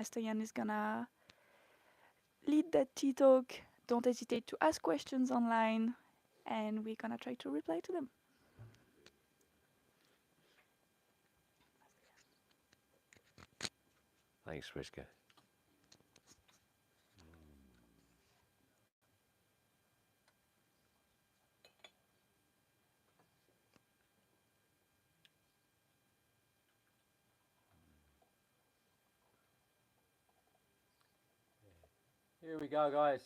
Master Iain is gonna lead that tea talk. Don't hesitate to ask questions online, and we're gonna try to reply to them. Thanks, Riska. Here we go, guys.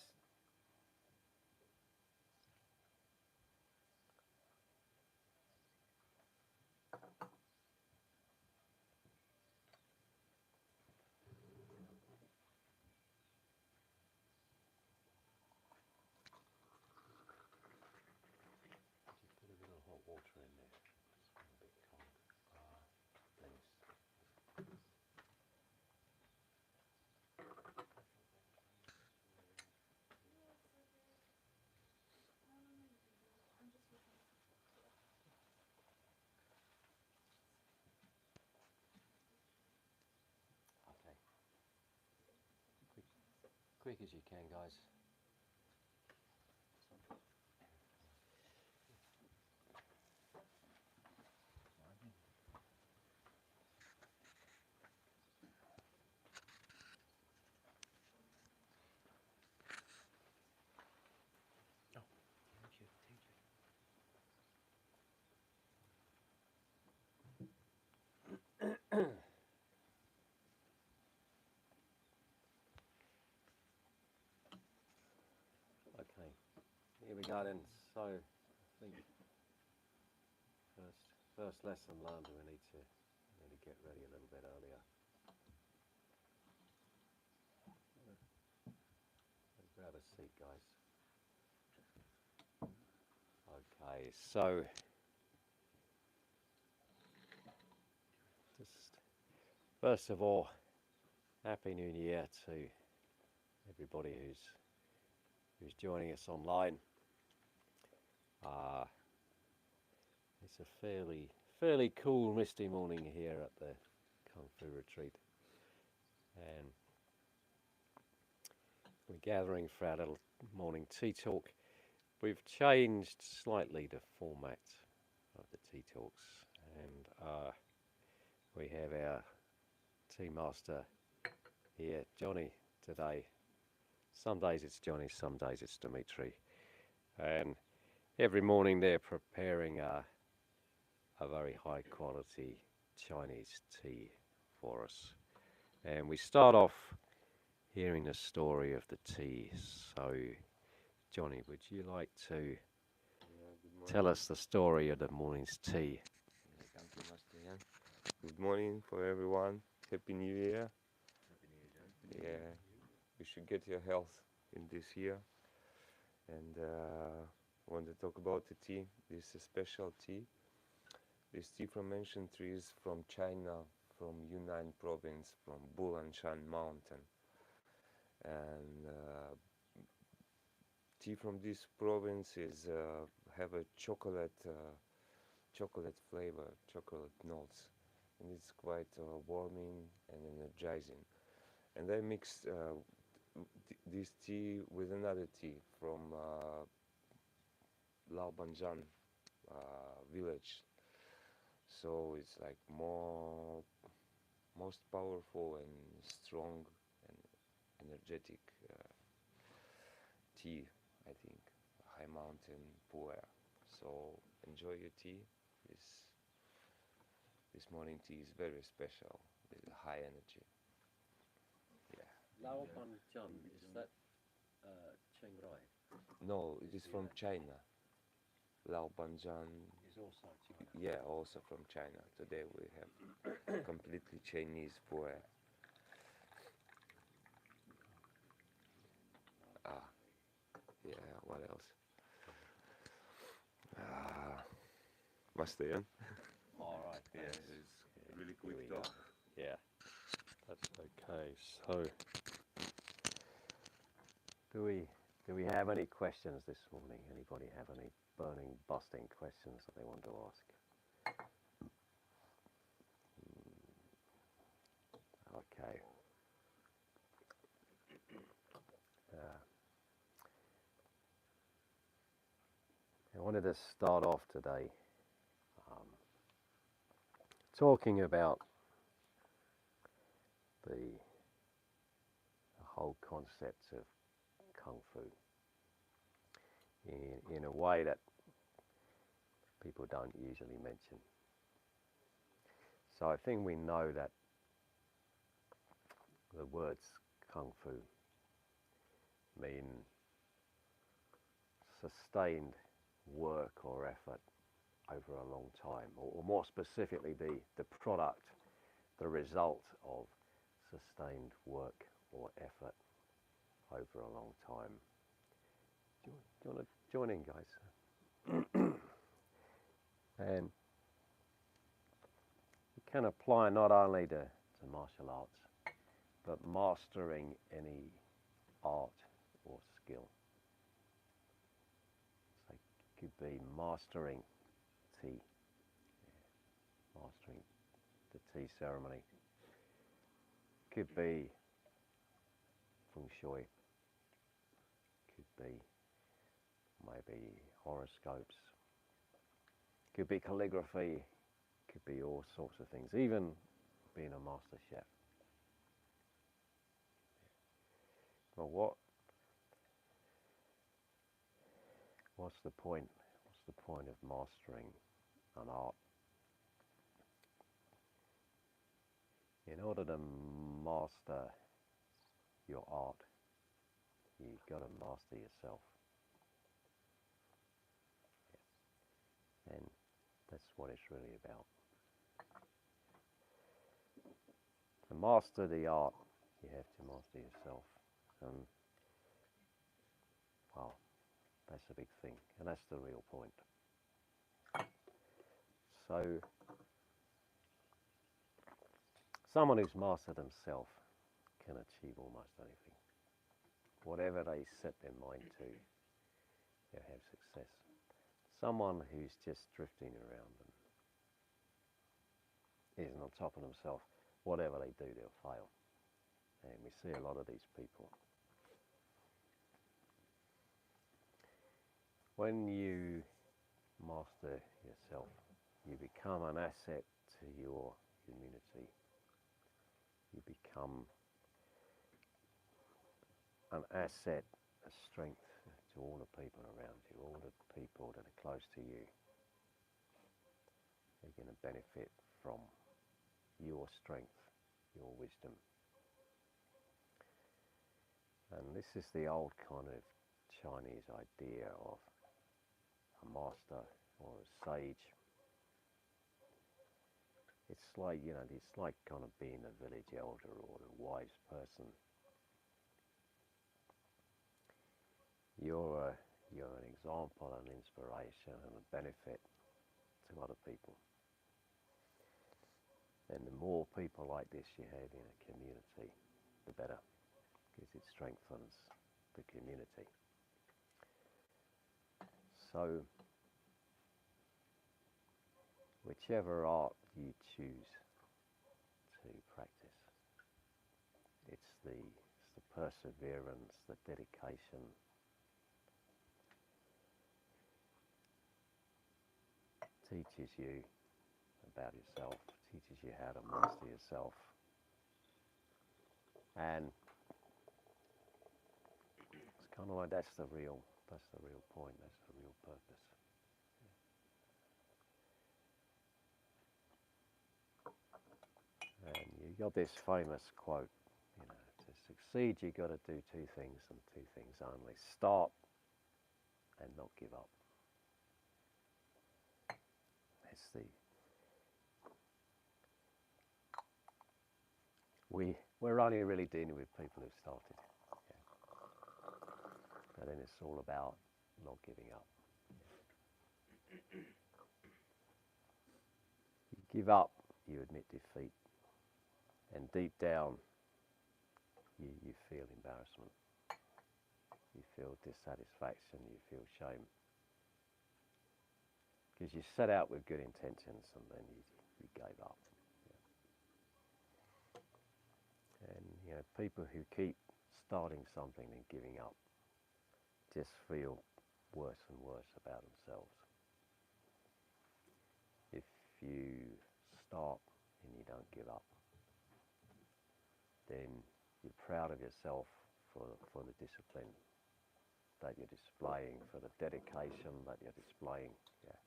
Put a bit of hot water in there. It's a bit cold. Thanks. Okay. Quick as you can, guys. Oh, thank you, thank you. Okay, here we go then. So, I think first lesson learned. We need to get ready a little bit earlier. Grab a seat, guys. Okay, so just first of all, Happy New Year to everybody who's joining us online. It's a fairly cool, misty morning here at the Kung Fu retreat, and we're gathering for our little morning tea talk. We've changed slightly the format of the tea talks, and we have our tea master here, Johnny, today. Some days it's Johnny, some days it's Dimitri, and every morning they're preparing a very high quality Chinese tea for us. And we start off hearing the story of the tea. So, Johnny, would you like to tell us the story of the morning's tea? Thank you, Master Iain. Good morning for everyone. Happy New Year. Happy New Year. Yeah, you should get your health in this year. And want to talk about the tea. This is a special tea. This tea from ancient trees from China, from Yunnan province, from Bulanshan mountain. And tea from this province is have a chocolate flavor, chocolate notes, and it's quite warming and energizing. And I mixed this tea with another tea from Laobanjan village. So it's like most powerful and strong and energetic tea, I think. High mountain pu'er. So enjoy your tea. This morning tea is very special with high energy. Yeah. Laobanjan, is that Chiang Rai? No, it is from China. Laobanjan Is also China. Yeah, also from China. Today we have completely Chinese pu'er. Ah, yeah, what else? Master Iain? All right. Yeah, Yes. it's really Here we quick go. talk. Yeah, that's okay. So, do we have any questions this morning? Anybody have any burning, busting questions that they want to ask? Okay. wanted to start off today talking about the whole concept of Kung Fu in a way that people don't usually mention. So I think we know that the words Kung Fu mean sustained work or effort over a long time, or more specifically the product, the result of sustained work or effort over a long time. Do you want to join in, guys? And it can apply not only to martial arts, but mastering any art or skill. So it could be mastering tea, mastering the tea ceremony. Could be feng shui. Could be maybe horoscopes. Could be calligraphy. Could be all sorts of things. Even being a master chef. Well, what's the point? What's the point of mastering an art? In order to master your art, you've got to master yourself. And that's what it's really about. To master the art, you have to master yourself. And, well, that's a big thing. And that's the real point. So, someone who's mastered themselves can achieve almost anything. Whatever they set their mind to, they'll have success. Someone who's just drifting around and isn't on top of themselves, whatever they do, they'll fail. And we see a lot of these people. When you master yourself, you become an asset to your community. You become an asset, a strength to all the people around you, all the people that are close to you. They're going to benefit from your strength, your wisdom. And this is the old kind of Chinese idea of a master or a sage. It's like, it's like kind of being a village elder or a wise person. You're an example, an inspiration, and a benefit to other people. And the more people like this you have in a community, the better, because it strengthens the community. So, whichever art you choose to practice, it's the perseverance, the dedication, teaches you about yourself, teaches you how to master yourself. And it's kind of like that's the real point, that's the real purpose. And you got this famous quote, to succeed you've got to do two things and two things only. Start and not give up. We're only really dealing with people who've started. Yeah. And then it's all about not giving up. You give up, you admit defeat. And deep down, you feel embarrassment. You feel dissatisfaction, you feel shame. Because you set out with good intentions and then you gave up. And people who keep starting something and giving up just feel worse and worse about themselves. you start and you don't give up, then you're proud of yourself for the discipline that you're displaying, for the dedication that you're displaying. Yeah.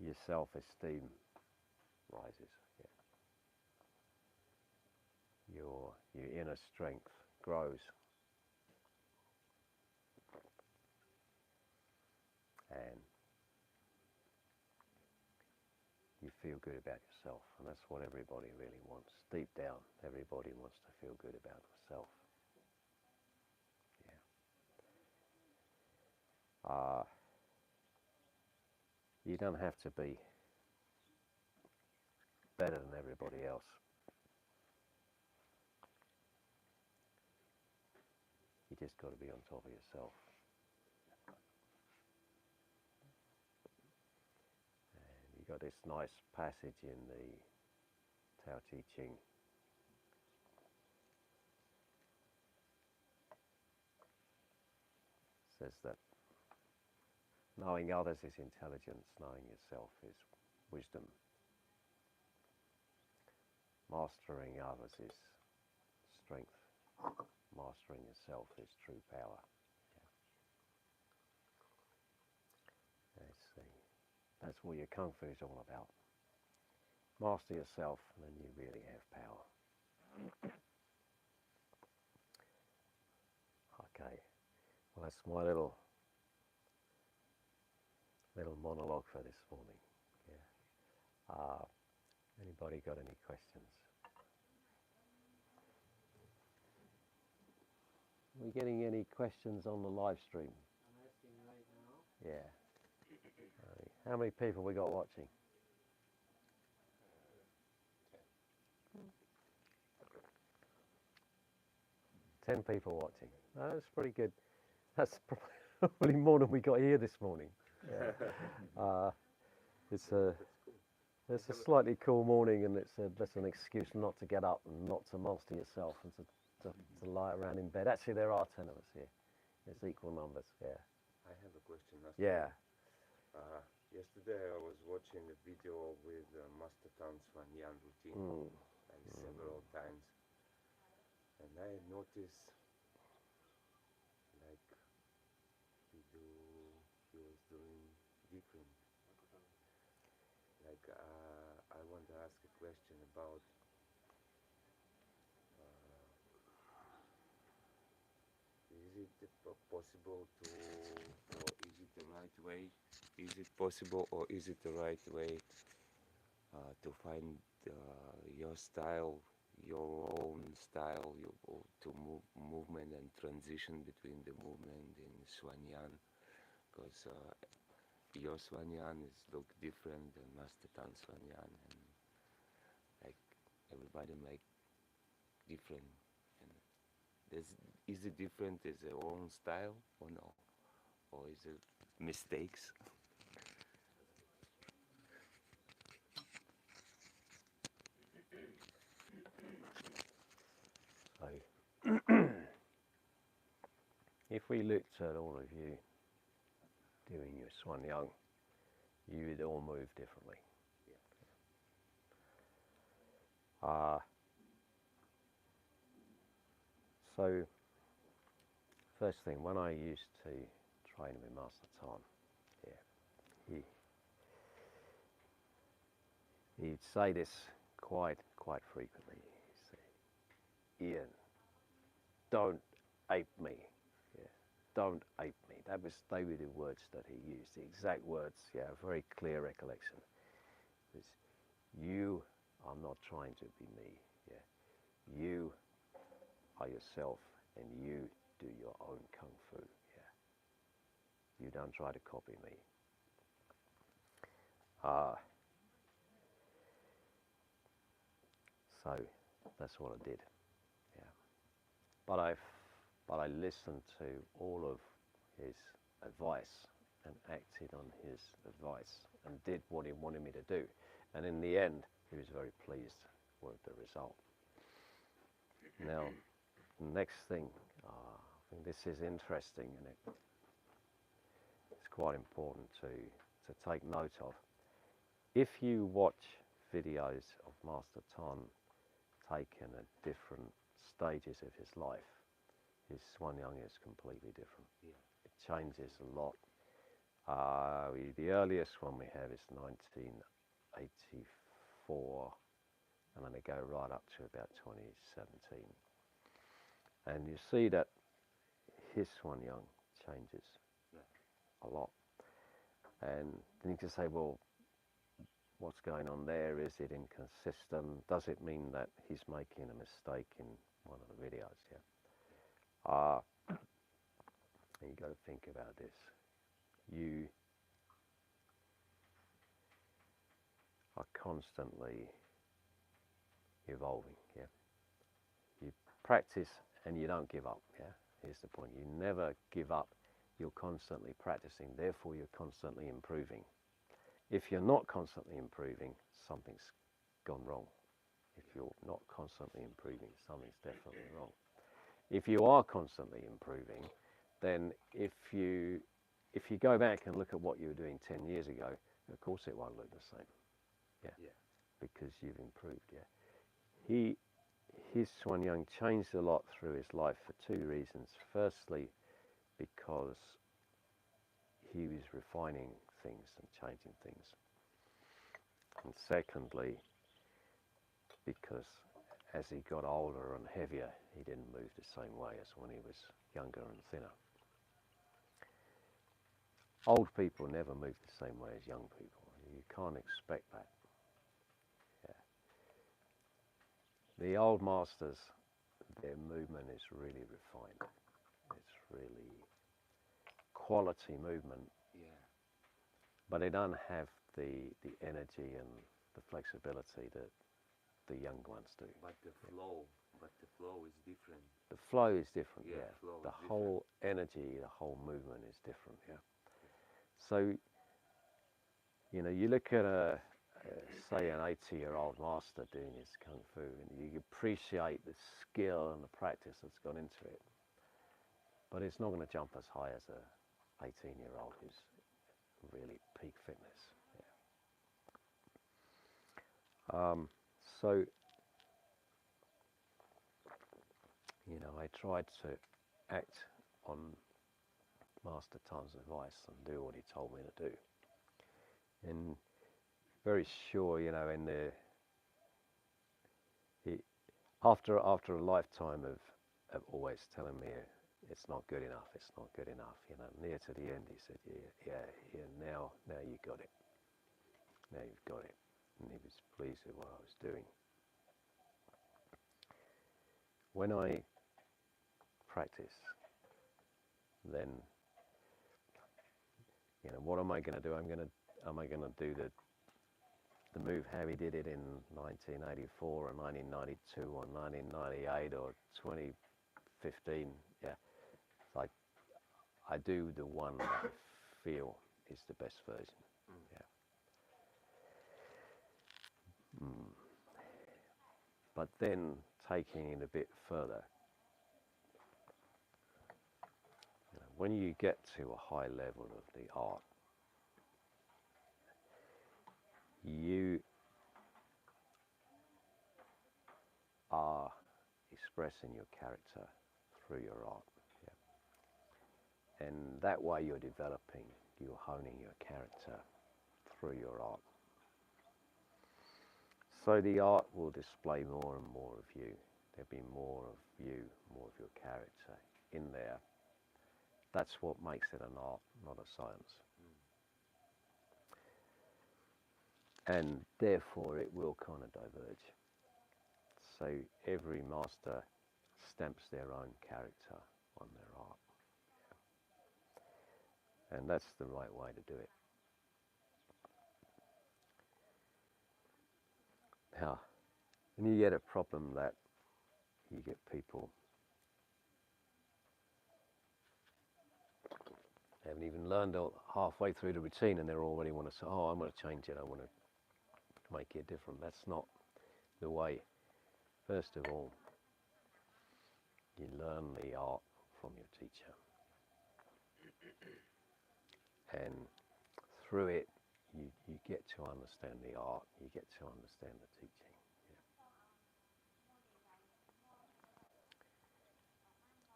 Your self-esteem rises. Yeah. Your inner strength grows, and you feel good about yourself, and that's what everybody really wants. Deep down, everybody wants to feel good about themselves. Yeah. You don't have to be better than everybody else. You just got to be on top of yourself. And you got this nice passage in the Tao Te Ching. It says that knowing others is intelligence, knowing yourself is wisdom. Mastering others is strength. Mastering yourself is true power. Yeah. That's what your Kung Fu is all about. Master yourself, and then you really have power. Okay, well that's my little monologue for this morning. Yeah. Anybody got any questions? Are we getting any questions on the live stream? I'm asking right now. Yeah. How many people we got watching? 10 people watching. Oh, that's pretty good. That's probably more than we got here this morning. Yeah. It's a slightly cool morning, and that's an excuse not to get up and not to master yourself and to lie around in bed. Actually, there are 10 of us here. It's equal numbers. Yeah. I have a question, Master. Yeah. Yesterday I was watching a video with Master Iain routine several times, and I noticed like he was doing different. Like I want to ask a question about is it possible to, or is it the right way? Is it possible, or is it the right way to find your style, your own style, to movement and transition between the movement in Swanyan? Because your Swanyan is look different than Master Tan Swanyan, and like everybody make different. And is it different as their own style or no? Or is it mistakes? So, if we looked at all of you doing your Swan Young, you would all move differently. So, first thing, when I used to train with Master Tan, he'd say this quite frequently. He'd say, "Ian, don't ape me. Yeah, don't ape me." They were the words that he used, the exact words. Yeah, a very clear recollection. It was, "You are not trying to be me. Yeah, you are yourself, and you do your own kung fu. Yeah, you don't try to copy me." So that's what I did. Yeah, but I listened to all of his advice and acted on his advice and did what he wanted me to do. And in the end, he was very pleased with the result. Now, the next thing, I think this is interesting, and it's quite important to take note of. if you watch videos of Master Tan taken at different stages of his life, his Swan Young is completely different. Yeah. It changes a lot. The earliest one we have is 1984, and then they go right up to about 2017. And you see that his Swan Young changes a lot. And then you can say, well, what's going on there? Is it inconsistent? Does it mean that he's making a mistake in one of the videos? Yeah. And you got to think about this. You are constantly evolving. Yeah. You practice and you don't give up. Yeah. Here's the point. You never give up. You're constantly practicing. Therefore, you're constantly improving. If you're not constantly improving, something's gone wrong. If you're not constantly improving, something's definitely wrong. If you are constantly improving, then if you go back and look at what you were doing 10 years ago, of course it won't look the same. Yeah. Because you've improved. Yeah. His Swan Young changed a lot through his life for two reasons. Firstly, because he was refining things and changing things. And secondly, because as he got older and heavier, he didn't move the same way as when he was younger and thinner. Old people never move the same way as young people. You can't expect that. Yeah. The old masters, their movement is really refined. It's really quality movement. Yeah. But they don't have the energy and the flexibility that the young ones do. But the flow is different. The flow is different. Yeah, Yeah. flow The is whole energy, the whole movement is different. Yeah. So, you know, you look at say an 80-year-old master doing his kung fu, and you appreciate the skill and the practice that's gone into it. But it's not going to jump as high as a 18-year-old who's really peak fitness. Yeah. So, you know, I tried to act on Master Tan's advice and do what he told me to do. And very sure, you know, after a lifetime of always telling me it's not good enough, it's not good enough, you know, near to the end he said, yeah, now you got it. Now you've got it. And he was pleased with what I was doing. When I practice, then, you know, what am I going to do? Am I going to do the move how he did it in 1984 or 1992 or 1998 or 2015? Yeah, like I do the one that I feel is the best version. Yeah. But then taking it a bit further, you know, when you get to a high level of the art, you are expressing your character through your art. Yeah. And that way you're developing, you're honing your character through your art. So the art will display more and more of you. There'll be more of you, more of your character in there. That's what makes it an art, not a science. And therefore it will kind of diverge. So every master stamps their own character on their art. Yeah. And that's the right way to do it. Now, when you get a problem that you get people haven't even learned halfway through the routine and they already want to say, oh, I'm going to change it, I want to make it different. That's not the way. First of all, you learn the art from your teacher. And through it, you get to understand the art, you get to understand the teaching. Yeah.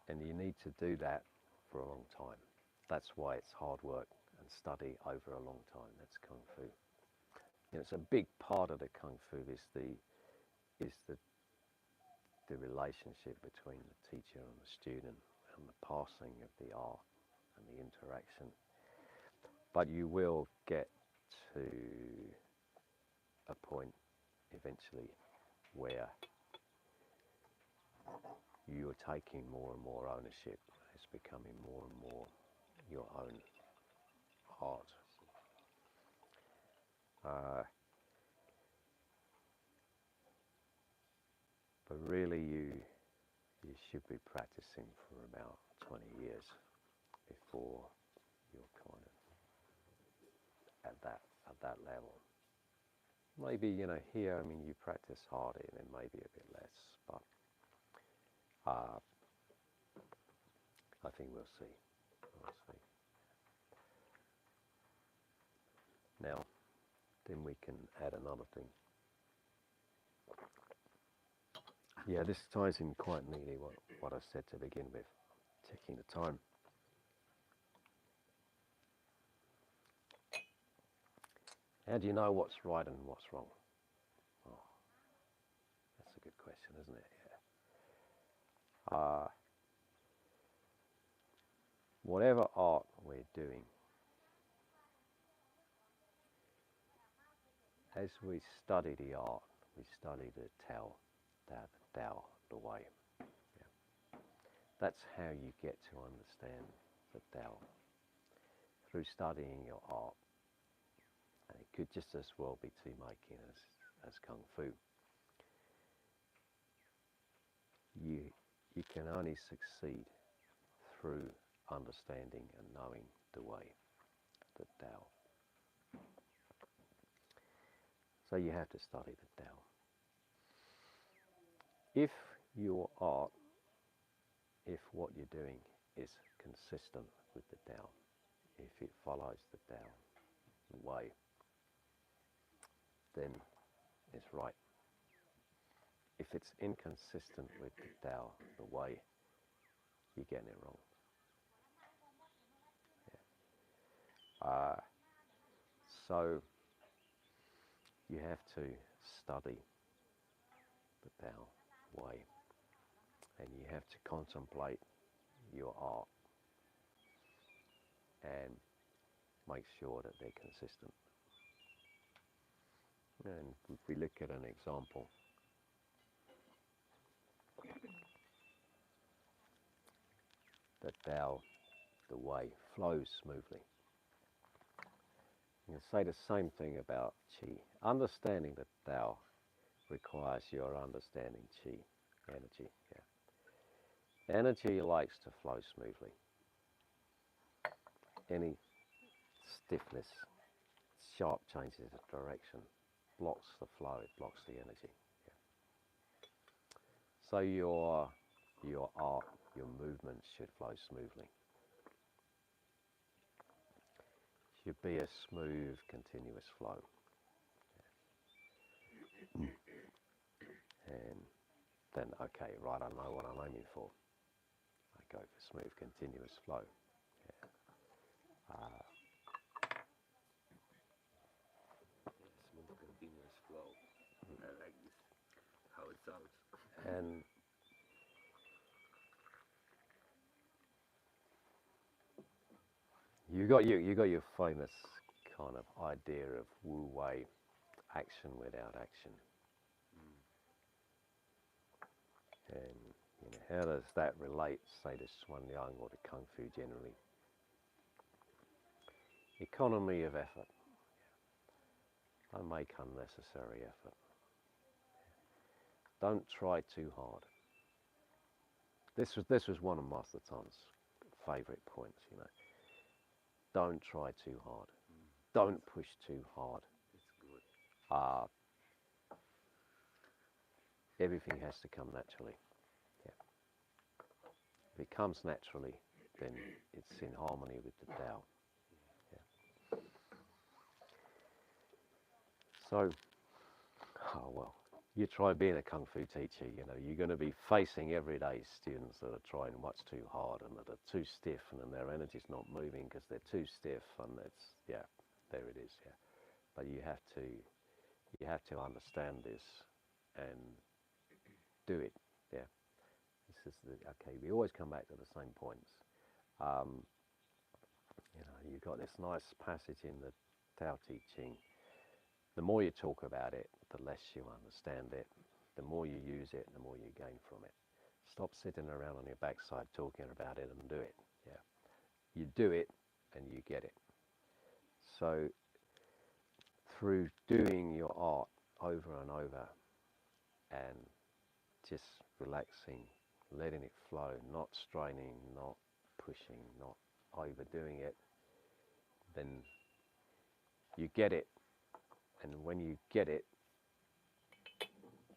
And you need to do that for a long time. That's why it's hard work and study over a long time. That's Kung Fu. You know, it's a big part of the Kung Fu is the relationship between the teacher and the student and the passing of the art and the interaction. But you will get to a point eventually where you're taking more and more ownership. It's becoming more and more your own art. But really you should be practicing for about 20 years before you're kind of at that level. Maybe, you know, here, I mean, you practice harder and then maybe a bit less, but I think we'll see. We'll see. Now, then we can add another thing. Yeah, this ties in quite neatly what I said to begin with, checking the time. How do you know what's right and what's wrong? Oh, that's a good question, isn't it? Yeah. Whatever art we're doing, as we study the art, we study the Tao, the way. Yeah. That's how you get to understand the Tao, through studying your art. And it could just as well be tea making as Kung Fu. You can only succeed through understanding and knowing the way, the Tao. So you have to study the Tao. If your art, if what you're doing is consistent with the Tao, if it follows the Tao, the way, then it's right. If it's inconsistent with the Tao, the way, you're getting it wrong. Yeah. So you have to study the Tao way, and you have to contemplate your art and make sure that they're consistent. And if we look at an example, the Tao, the way, flows smoothly. You can say the same thing about Qi. Understanding the Tao requires your understanding Qi, energy. Yeah. Energy likes to flow smoothly. Any stiffness, sharp changes of direction, blocks the flow, it blocks the energy. Yeah. So your art, your movements should flow smoothly. Should be a smooth, continuous flow. Yeah. And then, okay, right, I know what I'm aiming for. I go for smooth, continuous flow. Yeah. Smooth, continuous flow. I like this, how it sounds. And you got your famous kind of idea of Wu Wei, action without action. And you know, how does that relate, say, to Swan Yang or to Kung Fu generally? Economy of effort. Don't make unnecessary effort. Don't try too hard. This was one of Master Tan's favourite points, you know. Don't try too hard. Don't push too hard. It's good. Everything has to come naturally. Yeah. If it comes naturally, then it's in harmony with the Tao. Yeah. So, oh well, you try being a Kung Fu teacher, you know, you're going to be facing everyday students that are trying much too hard and that are too stiff and then their energy's not moving because they're too stiff, and it's, yeah, there it is, yeah. But you have to understand this and do it, yeah. This is the, okay, we always come back to the same points. Um, you know, you've got this nice passage in the Tao Te Ching. The more you talk about it, the less you understand it. The more you use it, the more you gain from it. Stop sitting around on your backside talking about it and do it. Yeah, you do it and you get it. So through doing your art over and over and just relaxing, letting it flow, not straining, not pushing, not overdoing it, then you get it. And when you get it,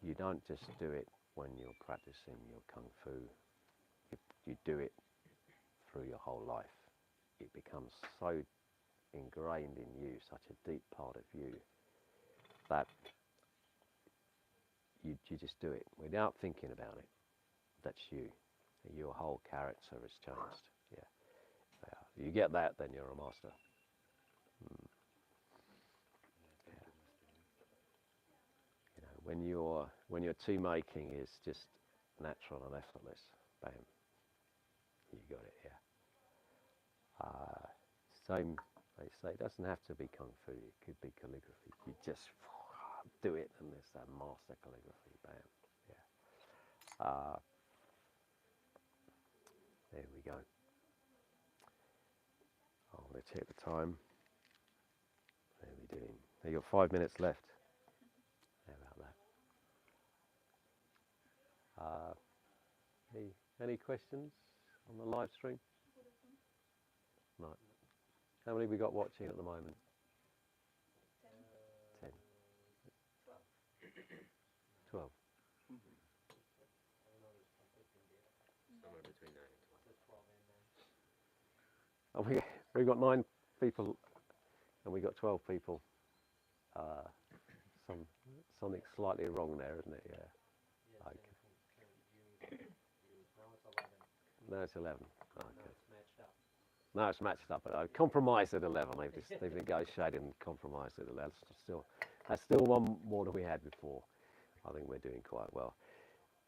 you don't just do it when you're practicing your Kung Fu. You do it through your whole life. It becomes so ingrained in you, such a deep part of you, that you just do it without thinking about it. That's you. Your whole character has changed. Yeah. Yeah. You get that, then you're a master. Mm. Yeah. You know, when your tea making is just natural and effortless, bam, you got it. Yeah. Same, they say, it doesn't have to be Kung Fu, it could be calligraphy. You just do it and there's that master calligraphy, bam, yeah. There we go. Oh, let's check the time. How are we doing? You got 5 minutes left. How about that? Any questions on the live stream? No. How many have we got watching at the moment? 10. 12. Somewhere between 9 and 12. Oh, we've got 9 people and we got 12 people. Something slightly wrong there, isn't it? Yeah. Yes, Okay. now it's 11. No, it's 11. Now Okay. it's matched up. No, it's matched up, but I compromised at 11. They've negotiated and compromised at 11. That's still one more than we had before. I think we're doing quite well.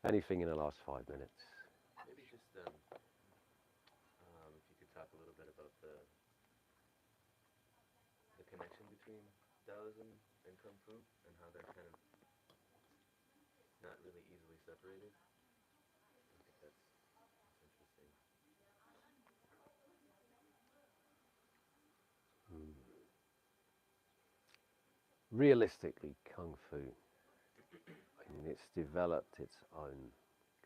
Anything in the last 5 minutes? Maybe just if you could talk a little bit about the connection between Taoism and Kung Fu and how they're kind of not really easily separated. I think that's interesting. Realistically, Kung Fu, I mean, it's developed its own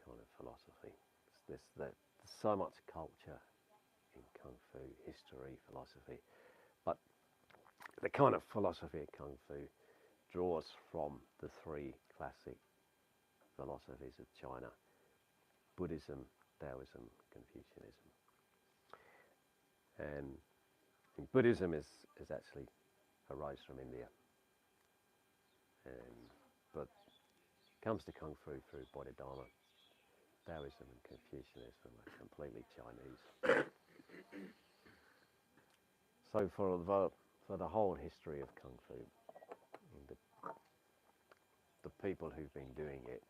kind of philosophy. There's so much culture in Kung Fu, history, philosophy, but the kind of philosophy of Kung Fu draws from the 3 classic philosophies of China: Buddhism, Taoism, Confucianism. And Buddhism is actually arose from India, but comes to Kung Fu through Bodhidharma. Taoism and Confucianism are completely Chinese. So for the whole history of Kung Fu, the people who've been doing it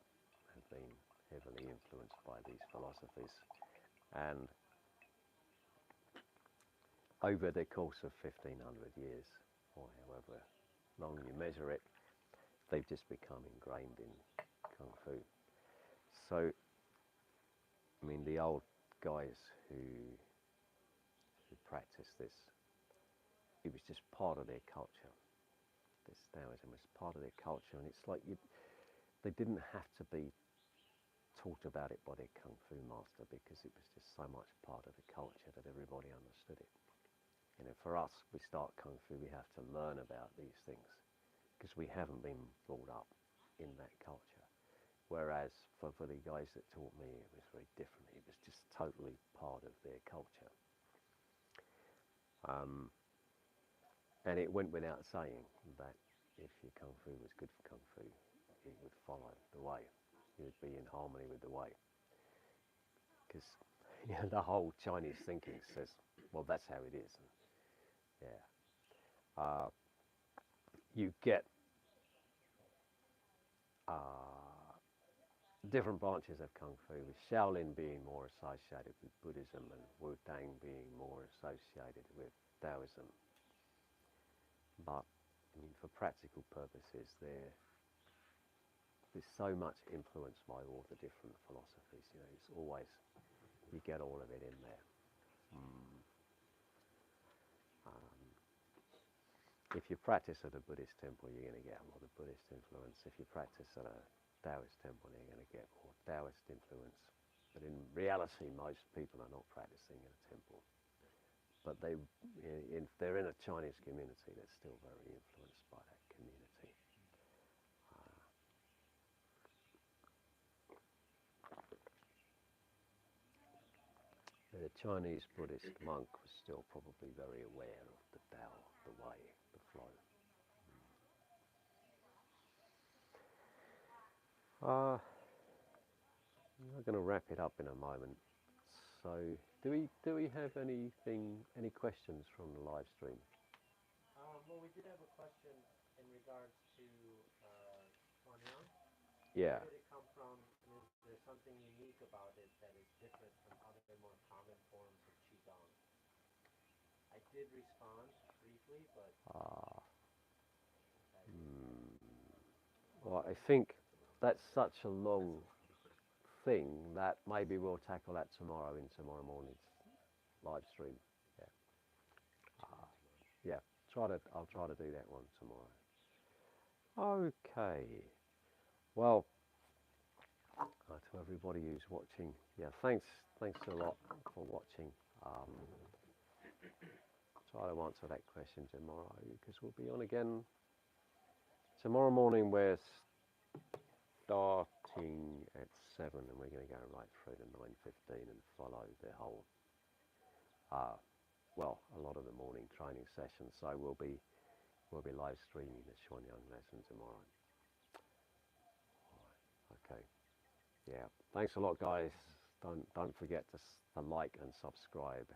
have been heavily influenced by these philosophies, and over the course of 1500 years, or however long you measure it, they've just become ingrained in Kung Fu. So, I mean, the old guys who practiced this, it was just part of their culture. This Taoism was part of their culture, and it's like they didn't have to be taught about it by their Kung Fu master, because it was just so much part of the culture that everybody understood it. You know, for us, we start Kung Fu, we have to learn about these things because we haven't been brought up in that culture. Whereas for the guys that taught me, it was very different. It was just totally part of their culture. And it went without saying that if your kung fu was good for kung fu, you would follow the way. You would be in harmony with the way. Because you know, the whole Chinese thinking says, well, that's how it is. And, yeah. You get different branches of kung fu, with Shaolin being more associated with Buddhism and Wu-Tang being more associated with Taoism. But I mean, for practical purposes, there's so much influence by all the different philosophies. You know, it's always, you get all of it in there. If you practice at a Buddhist temple, you're going to get a lot of Buddhist influence. If you practice at a Taoist temple, you're going to get more Taoist influence. But in reality, most people are not practicing in a temple. But if they're in a Chinese community, they're still very influenced by that community. The Chinese Buddhist monk was still probably very aware of the Tao, the way, the flow. I'm going to wrap it up in a moment. So, do we have any questions from the live stream? Well, we did have a question in regards to Chuanyang. Yeah. Where did it come from, and is there something unique about it that is different from other more common forms of Qigong? I did respond briefly, but Well, I think that's such a long thing that maybe we'll tackle that tomorrow in tomorrow morning's live stream. Yeah. I'll try to do that one tomorrow. Okay. Well, to everybody who's watching, yeah, thanks a lot for watching. Try to answer that question tomorrow, because we'll be on again tomorrow morning. We're starting at 7 and we're going to go right through to 9:15 and follow the whole, well, a lot of the morning training sessions. So we'll be live streaming the Chuanyang lesson tomorrow. Okay. Yeah. Thanks a lot, guys. Don't forget to like and subscribe.